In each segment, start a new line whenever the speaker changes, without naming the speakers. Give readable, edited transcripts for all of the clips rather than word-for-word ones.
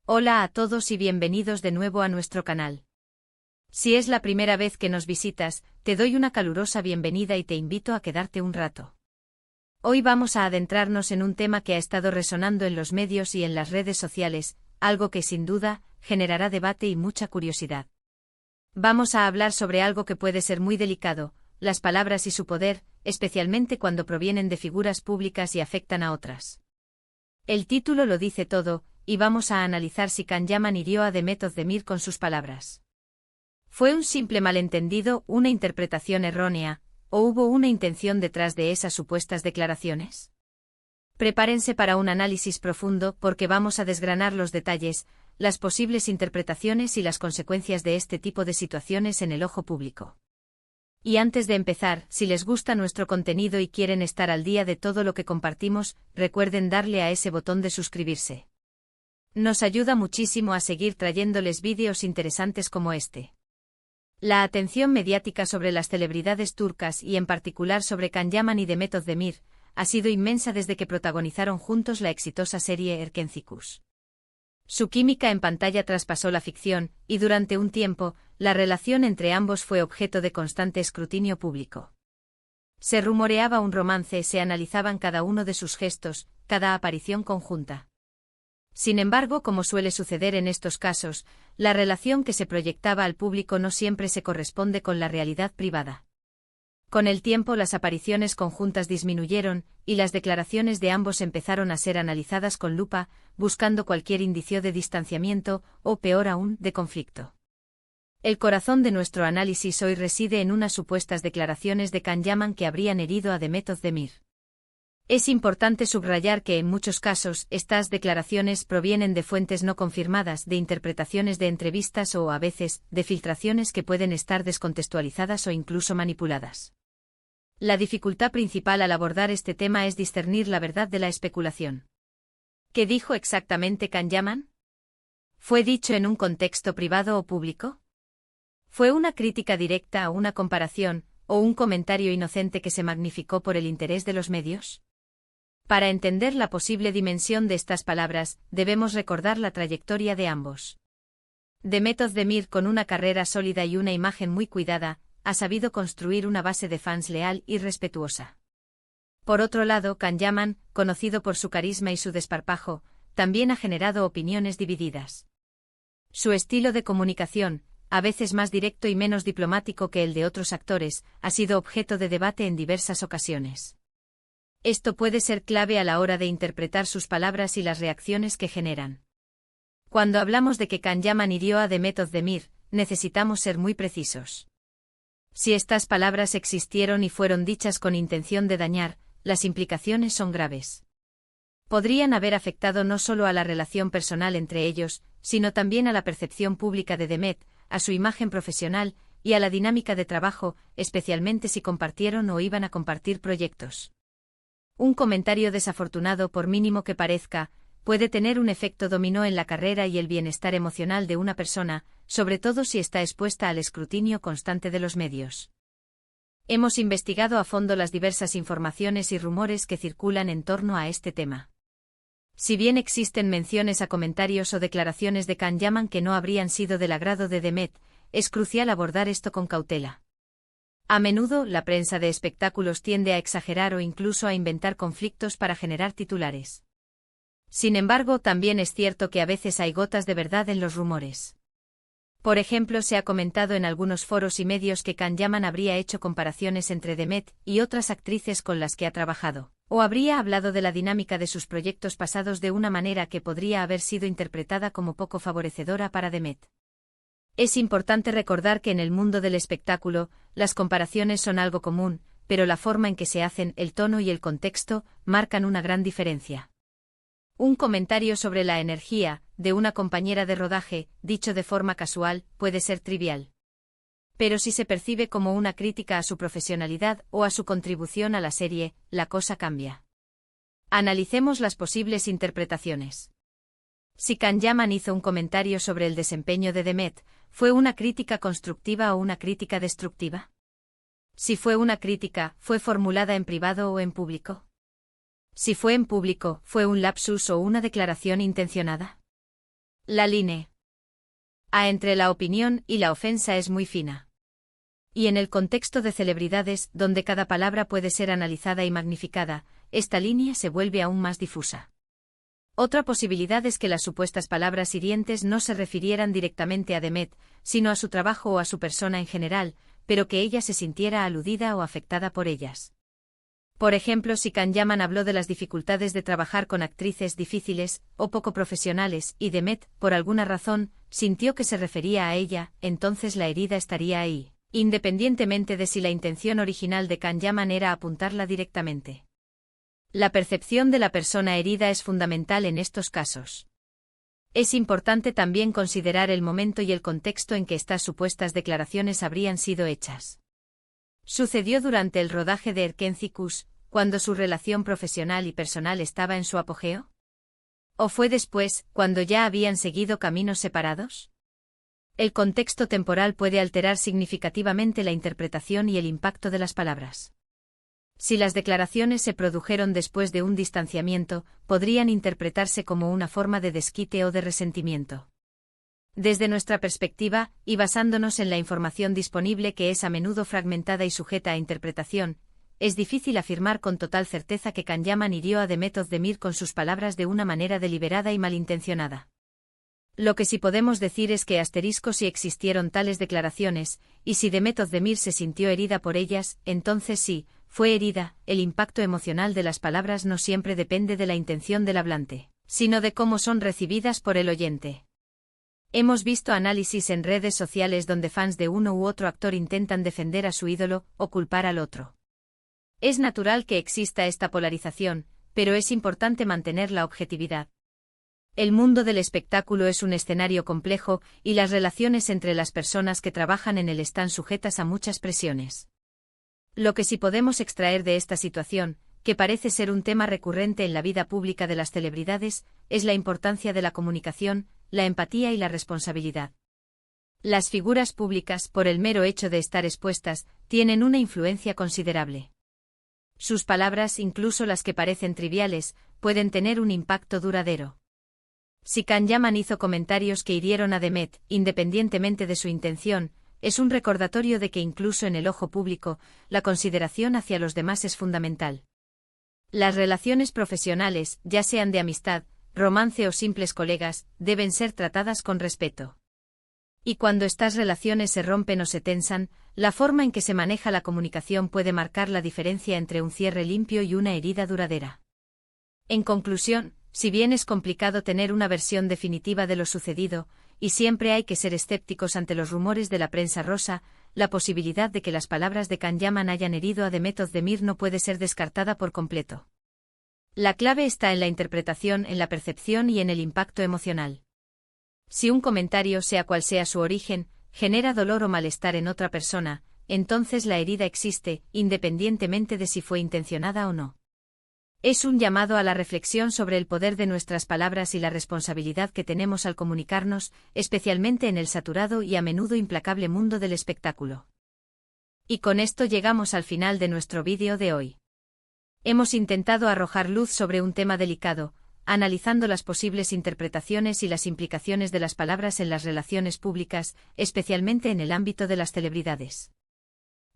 Hola a todos y bienvenidos de nuevo a nuestro canal. Si es la primera vez que nos visitas, te doy una calurosa bienvenida y te invito a quedarte un rato. Hoy vamos a adentrarnos en un tema que ha estado resonando en los medios y en las redes sociales, algo que sin duda generará debate y mucha curiosidad. Vamos a hablar sobre algo que puede ser muy delicado, las palabras y su poder, especialmente cuando provienen de figuras públicas y afectan a otras. El título lo dice todo, y vamos a analizar si Can Yaman hirió a Demet Özdemir con sus palabras. ¿Fue un simple malentendido, una interpretación errónea, o hubo una intención detrás de esas supuestas declaraciones? Prepárense para un análisis profundo porque vamos a desgranar los detalles, las posibles interpretaciones y las consecuencias de este tipo de situaciones en el ojo público. Y antes de empezar, si les gusta nuestro contenido y quieren estar al día de todo lo que compartimos, recuerden darle a ese botón de suscribirse. Nos ayuda muchísimo a seguir trayéndoles vídeos interesantes como este. La atención mediática sobre las celebridades turcas y en particular sobre Can Yaman y Demet Özdemir ha sido inmensa desde que protagonizaron juntos la exitosa serie Erkencikus. Su química en pantalla traspasó la ficción, y durante un tiempo, la relación entre ambos fue objeto de constante escrutinio público. Se rumoreaba un romance, se analizaban cada uno de sus gestos, cada aparición conjunta. Sin embargo, como suele suceder en estos casos, la relación que se proyectaba al público no siempre se corresponde con la realidad privada. Con el tiempo las apariciones conjuntas disminuyeron, y las declaraciones de ambos empezaron a ser analizadas con lupa, buscando cualquier indicio de distanciamiento, o peor aún, de conflicto. El corazón de nuestro análisis hoy reside en unas supuestas declaraciones de Can Yaman que habrían herido a Demet Özdemir. Es importante subrayar que en muchos casos estas declaraciones provienen de fuentes no confirmadas, de interpretaciones de entrevistas o, a veces, de filtraciones que pueden estar descontextualizadas o incluso manipuladas. La dificultad principal al abordar este tema es discernir la verdad de la especulación. ¿Qué dijo exactamente Can Yaman? ¿Fue dicho en un contexto privado o público? ¿Fue una crítica directa o una comparación, o un comentario inocente que se magnificó por el interés de los medios? Para entender la posible dimensión de estas palabras, debemos recordar la trayectoria de ambos. Demet Özdemir, con una carrera sólida y una imagen muy cuidada, ha sabido construir una base de fans leal y respetuosa. Por otro lado, Can Yaman, conocido por su carisma y su desparpajo, también ha generado opiniones divididas. Su estilo de comunicación, a veces más directo y menos diplomático que el de otros actores, ha sido objeto de debate en diversas ocasiones. Esto puede ser clave a la hora de interpretar sus palabras y las reacciones que generan. Cuando hablamos de que Can Yaman hirió a Demet Özdemir, necesitamos ser muy precisos. Si estas palabras existieron y fueron dichas con intención de dañar, las implicaciones son graves. Podrían haber afectado no solo a la relación personal entre ellos, sino también a la percepción pública de Demet, a su imagen profesional y a la dinámica de trabajo, especialmente si compartieron o iban a compartir proyectos. Un comentario desafortunado, por mínimo que parezca, puede tener un efecto dominó en la carrera y el bienestar emocional de una persona, sobre todo si está expuesta al escrutinio constante de los medios. Hemos investigado a fondo las diversas informaciones y rumores que circulan en torno a este tema. Si bien existen menciones a comentarios o declaraciones de Can Yaman que no habrían sido del agrado de Demet, es crucial abordar esto con cautela. A menudo, la prensa de espectáculos tiende a exagerar o incluso a inventar conflictos para generar titulares. Sin embargo, también es cierto que a veces hay gotas de verdad en los rumores. Por ejemplo, se ha comentado en algunos foros y medios que Can Yaman habría hecho comparaciones entre Demet y otras actrices con las que ha trabajado, o habría hablado de la dinámica de sus proyectos pasados de una manera que podría haber sido interpretada como poco favorecedora para Demet. Es importante recordar que en el mundo del espectáculo, las comparaciones son algo común, pero la forma en que se hacen, el tono y el contexto, marcan una gran diferencia. Un comentario sobre la energía de una compañera de rodaje, dicho de forma casual, puede ser trivial. Pero si se percibe como una crítica a su profesionalidad o a su contribución a la serie, la cosa cambia. Analicemos las posibles interpretaciones. Si Can Yaman hizo un comentario sobre el desempeño de Demet, ¿fue una crítica constructiva o una crítica destructiva? Si fue una crítica, ¿fue formulada en privado o en público? Si fue en público, ¿fue un lapsus o una declaración intencionada? La línea entre la opinión y la ofensa es muy fina. Y en el contexto de celebridades, donde cada palabra puede ser analizada y magnificada, esta línea se vuelve aún más difusa. Otra posibilidad es que las supuestas palabras hirientes no se refirieran directamente a Demet, sino a su trabajo o a su persona en general, pero que ella se sintiera aludida o afectada por ellas. Por ejemplo, si Can Yaman habló de las dificultades de trabajar con actrices difíciles o poco profesionales y Demet, por alguna razón, sintió que se refería a ella, entonces la herida estaría ahí, independientemente de si la intención original de Can Yaman era apuntarla directamente. La percepción de la persona herida es fundamental en estos casos. Es importante también considerar el momento y el contexto en que estas supuestas declaraciones habrían sido hechas. ¿Sucedió durante el rodaje de Erkencikus, cuando su relación profesional y personal estaba en su apogeo? ¿O fue después, cuando ya habían seguido caminos separados? El contexto temporal puede alterar significativamente la interpretación y el impacto de las palabras. Si las declaraciones se produjeron después de un distanciamiento, podrían interpretarse como una forma de desquite o de resentimiento. Desde nuestra perspectiva, y basándonos en la información disponible que es a menudo fragmentada y sujeta a interpretación, es difícil afirmar con total certeza que Can Yaman hirió a Demet Özdemir con sus palabras de una manera deliberada y malintencionada. Lo que sí podemos decir es que si existieron tales declaraciones, y si Demet Özdemir se sintió herida por ellas, entonces sí, fue herida. El impacto emocional de las palabras no siempre depende de la intención del hablante, sino de cómo son recibidas por el oyente. Hemos visto análisis en redes sociales donde fans de uno u otro actor intentan defender a su ídolo o culpar al otro. Es natural que exista esta polarización, pero es importante mantener la objetividad. El mundo del espectáculo es un escenario complejo y las relaciones entre las personas que trabajan en él están sujetas a muchas presiones. Lo que sí podemos extraer de esta situación, que parece ser un tema recurrente en la vida pública de las celebridades, es la importancia de la comunicación, la empatía y la responsabilidad. Las figuras públicas, por el mero hecho de estar expuestas, tienen una influencia considerable. Sus palabras, incluso las que parecen triviales, pueden tener un impacto duradero. Si Can Yaman hizo comentarios que hirieron a Demet, independientemente de su intención, es un recordatorio de que incluso en el ojo público, la consideración hacia los demás es fundamental. Las relaciones profesionales, ya sean de amistad, romance o simples colegas, deben ser tratadas con respeto. Y cuando estas relaciones se rompen o se tensan, la forma en que se maneja la comunicación puede marcar la diferencia entre un cierre limpio y una herida duradera. En conclusión, si bien es complicado tener una versión definitiva de lo sucedido, y siempre hay que ser escépticos ante los rumores de la prensa rosa, la posibilidad de que las palabras de Can Yaman hayan herido a Demet Özdemir no puede ser descartada por completo. La clave está en la interpretación, en la percepción y en el impacto emocional. Si un comentario, sea cual sea su origen, genera dolor o malestar en otra persona, entonces la herida existe, independientemente de si fue intencionada o no. Es un llamado a la reflexión sobre el poder de nuestras palabras y la responsabilidad que tenemos al comunicarnos, especialmente en el saturado y a menudo implacable mundo del espectáculo. Y con esto llegamos al final de nuestro vídeo de hoy. Hemos intentado arrojar luz sobre un tema delicado, analizando las posibles interpretaciones y las implicaciones de las palabras en las relaciones públicas, especialmente en el ámbito de las celebridades.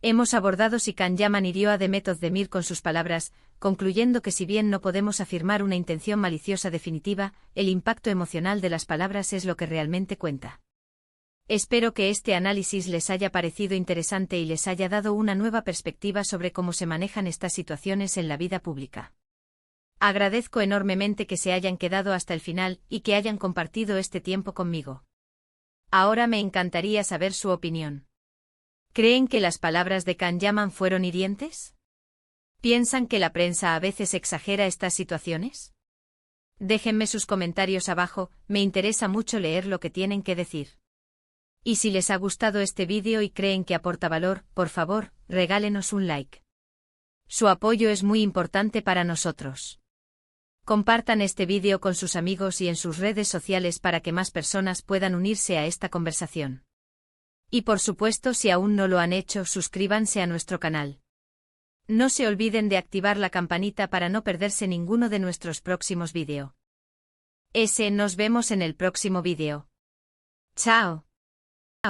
Hemos abordado si Can Yaman hirió a Demet Özdemir con sus palabras, concluyendo que si bien no podemos afirmar una intención maliciosa definitiva, el impacto emocional de las palabras es lo que realmente cuenta. Espero que este análisis les haya parecido interesante y les haya dado una nueva perspectiva sobre cómo se manejan estas situaciones en la vida pública. Agradezco enormemente que se hayan quedado hasta el final y que hayan compartido este tiempo conmigo. Ahora me encantaría saber su opinión. ¿Creen que las palabras de Can Yaman fueron hirientes? ¿Piensan que la prensa a veces exagera estas situaciones? Déjenme sus comentarios abajo, me interesa mucho leer lo que tienen que decir. Y si les ha gustado este vídeo y creen que aporta valor, por favor, regálenos un like. Su apoyo es muy importante para nosotros. Compartan este vídeo con sus amigos y en sus redes sociales para que más personas puedan unirse a esta conversación. Y por supuesto, si aún no lo han hecho, suscríbanse a nuestro canal. No se olviden de activar la campanita para no perderse ninguno de nuestros próximos vídeos. Nos vemos en el próximo vídeo. Chao.